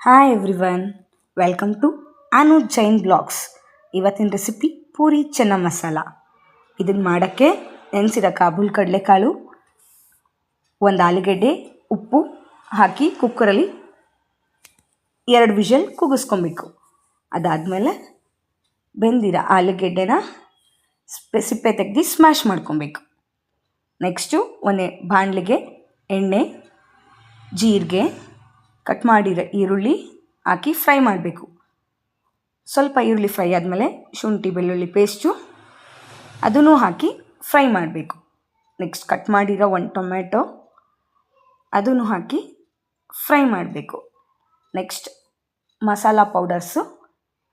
Hi everyone, welcome to Anu Jain blogs. ಇವತ್ತಿನ recipe puri chana masala. ಇದನ್ನು ಮಾಡೋಕ್ಕೆ ನೆನೆಸಿರೋ ಕಾಬೂಲ್ ಕಡಲೆಕಾಳು, ಒಂದು ಆಲೂಗೆಡ್ಡೆ, ಉಪ್ಪು ಹಾಕಿ ಕುಕ್ಕರಲ್ಲಿ 2 ವಿಷಲ್ ಕೂಗಿಸ್ಕೊಬೇಕು. ಅದಾದಮೇಲೆ ಬೆಂದಿರೋ ಆಲೂಗೆಡ್ಡೆನ ಸಿಪ್ಪೆ ತೆಗೆದು ಸ್ಮ್ಯಾಶ್ ಮಾಡ್ಕೊಬೇಕು. ನೆಕ್ಸ್ಟು ಒಂದು ಬಾಣಲಿಗೆ ಎಣ್ಣೆ, ಜೀರಿಗೆ, ಕಟ್ ಮಾಡಿರೋ ಈರುಳ್ಳಿ ಹಾಕಿ ಫ್ರೈ ಮಾಡಬೇಕು. ಸ್ವಲ್ಪ ಈರುಳ್ಳಿ ಫ್ರೈ ಆದಮೇಲೆ ಶುಂಠಿ ಬೆಳ್ಳುಳ್ಳಿ ಪೇಸ್ಟು ಅದನ್ನು ಹಾಕಿ ಫ್ರೈ ಮಾಡಬೇಕು. ನೆಕ್ಸ್ಟ್ ಕಟ್ ಮಾಡಿರೋ 1 ಟೊಮೆಟೊ ಅದನ್ನು ಹಾಕಿ ಫ್ರೈ ಮಾಡಬೇಕು. ನೆಕ್ಸ್ಟ್ ಮಸಾಲ ಪೌಡರ್ಸು,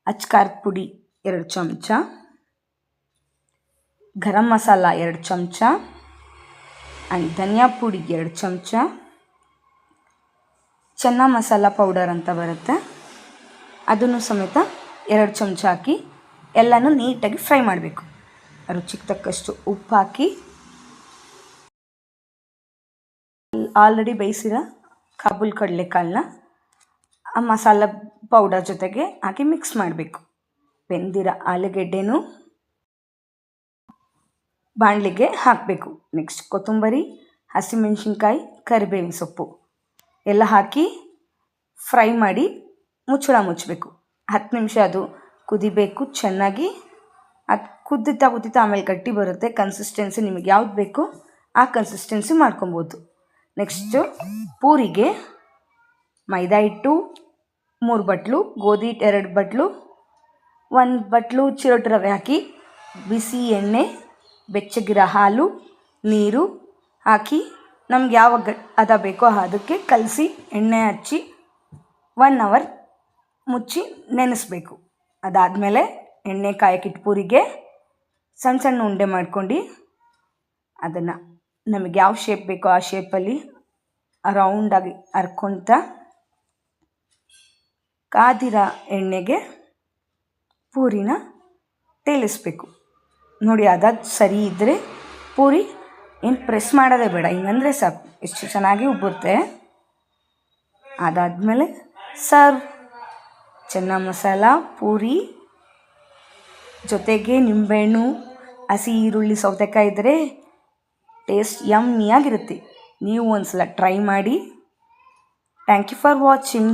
ಅಚ್ಕಾರದ ಪುಡಿ 2 ಚಮಚ, ಗರಂ ಮಸಾಲ 2 ಚಮಚ ಆ್ಯಂಡ್ ಧನಿಯಾ ಪುಡಿ 2 ಚಮಚ, ಚೆನ್ನ ಮಸಾಲ ಪೌಡರ್ ಅಂತ ಬರುತ್ತೆ ಅದನ್ನು ಸಮೇತ 2 ಚಮಚ ಹಾಕಿ ಎಲ್ಲನೂ ನೀಟಾಗಿ ಫ್ರೈ ಮಾಡಬೇಕು. ರುಚಿಗೆ ತಕ್ಕಷ್ಟು ಉಪ್ಪು ಹಾಕಿ ಆಲ್ರೆಡಿ ಬೇಯಿಸಿರೋ ಕಾಬೂಲ್ ಕಡಲೆಕಾಳನ್ನ ಆ ಮಸಾಲ ಪೌಡರ್ ಜೊತೆಗೆ ಹಾಕಿ ಮಿಕ್ಸ್ ಮಾಡಬೇಕು. ಬೆಂದಿರೋ ಆಲೂಗೆಡ್ಡೆನೂ ಬಾಣಲಿಗೆ ಹಾಕಬೇಕು. ನೆಕ್ಸ್ಟ್ ಕೊತ್ತಂಬರಿ, ಹಸಿಮೆಣಸಿನ್ಕಾಯಿ, ಕರಿಬೇವಿನ ಸೊಪ್ಪು ಎಲ್ಲ ಹಾಕಿ ಫ್ರೈ ಮಾಡಿ ಮುಚ್ಚಳ ಮುಚ್ಚಬೇಕು. 10 ನಿಮಿಷ ಅದು ಕುದಿಬೇಕು ಚೆನ್ನಾಗಿ. ಅದು ಕುದ್ದುತ್ತಾ ಆಮೇಲೆ ಗಟ್ಟಿ ಬರುತ್ತೆ. ಕನ್ಸಿಸ್ಟೆನ್ಸಿ ನಿಮಗೆ ಯಾವ್ದು ಬೇಕೋ ಆ ಕನ್ಸಿಸ್ಟೆನ್ಸಿ ಮಾಡ್ಕೊಬೋದು. ನೆಕ್ಸ್ಟು ಪೂರಿಗೆ ಮೈದಾ ಹಿಟ್ಟು 3 ಬಟ್ಲು, ಗೋಧಿ ಹಿಟ್ಟು 2 ಬಟ್ಲು, 1 ಬಟ್ಲು ಚಿರೋಟಿ ರವೆ ಹಾಕಿ ಬಿಸಿ ಎಣ್ಣೆ, ಬೆಚ್ಚಗಿರೋ ಹಾಲು, ನೀರು ಹಾಕಿ ನಮ್ಗೆ ಯಾವ ಹದ ಬೇಕೋ ಅದಕ್ಕೆ ಕಲಸಿ ಎಣ್ಣೆ ಹಚ್ಚಿ 1 ಅವರ್ ಮುಚ್ಚಿ ನೆನೆಸ್ಬೇಕು. ಅದಾದಮೇಲೆ ಎಣ್ಣೆ ಕಾಯಕ್ಕಿಟ್ಟು ಪೂರಿಗೆ ಸಣ್ಣ ಸಣ್ಣ ಉಂಡೆ ಮಾಡ್ಕೊಂಡು ಅದನ್ನು ನಮಗೆ ಯಾವ ಶೇಪ್ ಬೇಕೋ ಆ ಶೇಪಲ್ಲಿ ರೌಂಡಾಗಿ ಹರ್ಕೊತ ಕಾದಿರೋ ಎಣ್ಣೆಗೆ ಪೂರಿನ ತೇಲಿಸ್ಬೇಕು. ನೋಡಿ, ಅದಾದ ಸರಿ ಇದ್ದರೆ ಪೂರಿ ಏನು ಪ್ರೆಸ್ ಮಾಡೋದೇ ಬೇಡ, ಹಿಂಗಂದರೆ ಸಾಕು, ಎಷ್ಟು ಚೆನ್ನಾಗಿ ಉಬ್ಬುತ್ತೆ. ಅದಾದಮೇಲೆ ಸರ್ವ್. ಚೆನ್ನ ಮಸಾಲ ಪೂರಿ ಜೊತೆಗೆ ನಿಂಬೆಹಣ್ಣು, ಹಸಿ ಈರುಳ್ಳಿ, ಸೌತೆಕಾಯಿ ಇದ್ದರೆ ಟೇಸ್ಟ್ ಯಮ್ಮಿಯಾಗಿರುತ್ತೆ. ನೀವು ಒಂದು ಸಲ ಟ್ರೈ ಮಾಡಿ. Thank you for watching.